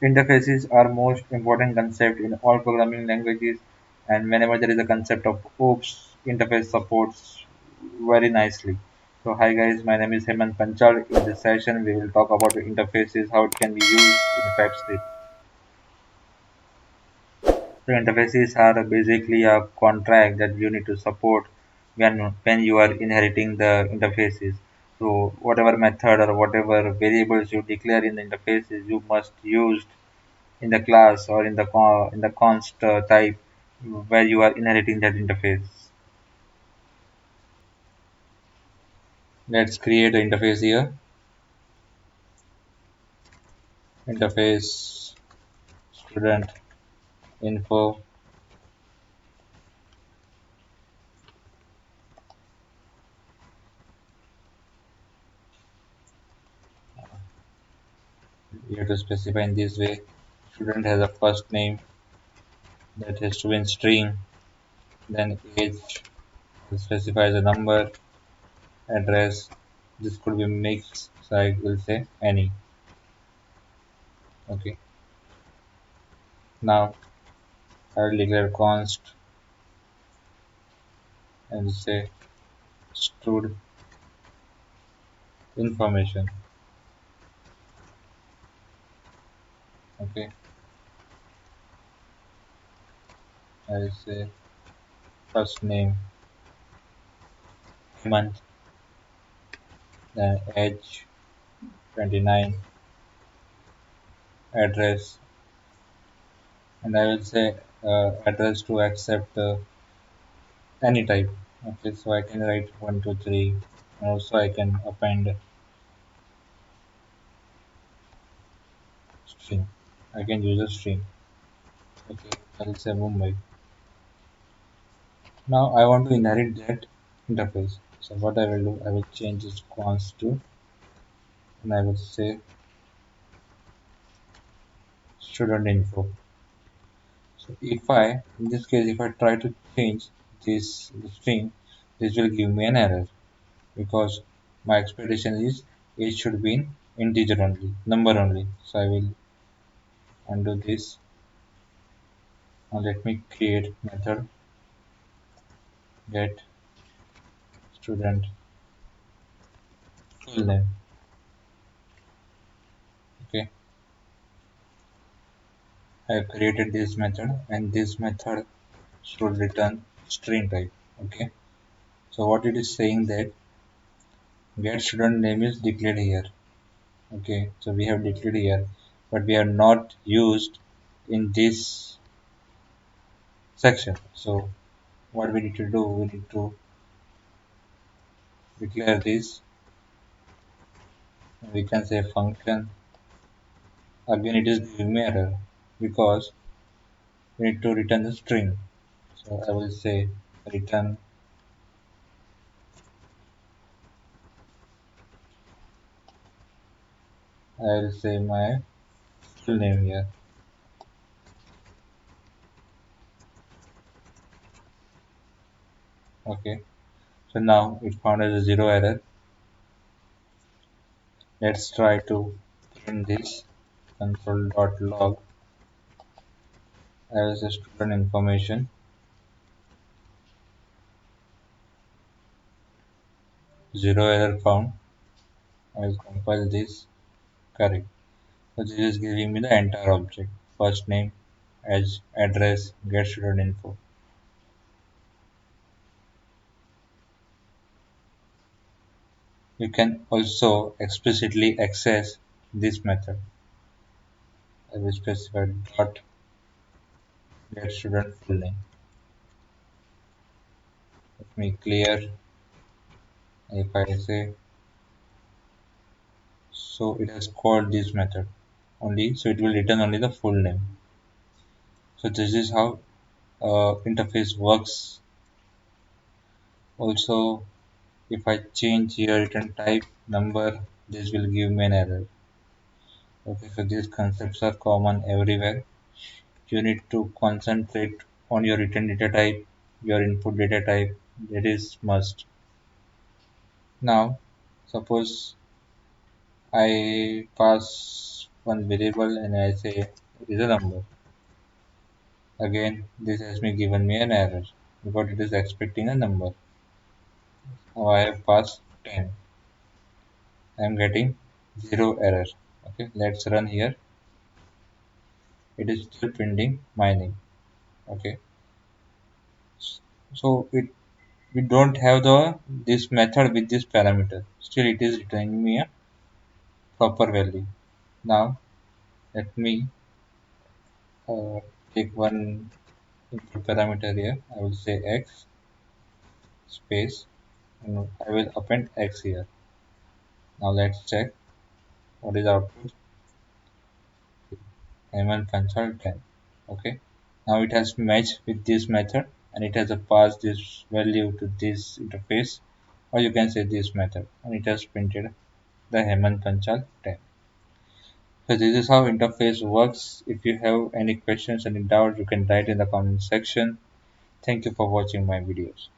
Interfaces are most important concept in all programming languages, and whenever there is a concept of OOPS, interface supports very nicely. So hi guys, my name is Hemant Panchal. In this session, we will talk about the interfaces, how it can be used in TypeScript. So interfaces are basically a contract that you need to support when you are inheriting the interfaces. So whatever method or whatever variables you declare in the interfaces, you must use in the class or in the const type where you are inheriting that interface. Let's create an interface here. Interface student info. You have to specify in this way. Student has a first name that has to be in string, then age, specifies a number, address. This could be mixed, so I will say any. Okay. Now I will declare const and say stud information. Okay. I will say first name, month, then age 29, address, and I will say address to accept any type. Okay, so I can write 123, and also I can append string. I can use a string. Okay, I will say Mumbai. Now I want to inherit that interface. So what I will do, I will change this const to, and I will say student info. So if I, in this case, if I try to change this string, this will give me an error, because my expectation is age should be in integer only, number only. So I will undo this. Now let me create method get student full name. Okay, I have created this method, and this method should return string type. Okay, so what it is saying that get student name is declared here. Okay, so we have declared here, but we have not used in this section. So what we need to do, we need to declare this. We can say function. Again, it is giving me error because we need to return the string. So I will say return. I will say my full name here. Okay. So now it found as a zero error. Let's try to print this console.log as a student information. Zero error found. I will compile this. Correct. So this is giving me the entire object. First name, as address, get student info. You can also explicitly access this method. I will specify dot get student full name. Let me clear. If I say so, it has called this method only, so it will return only the full name. So this is how interface works. Also, if I change here return type number, this will give me an error. Okay, so these concepts are common everywhere. You need to concentrate on your return data type, your input data type. That is must. Now, suppose I pass one variable and I say it is a number. Again, this has me given me an error because it is expecting a number. Now I have passed 10. I am getting 0 error. Okay, let's run here. It is still printing my name. Okay, so we don't have the this method with this parameter. Still, it is returning me a proper value. Now let me take one input parameter here. I will say x space and I will append x here. Now let's check what is output. Heyman Pansal 10. Okay. Now it has matched with this method and it has passed this value to this interface, or you can say this method, and it has printed the Heyman Pansal 10. So this is how interface works. If you have any questions, any doubt, you can write in the comment section. Thank you for watching my videos.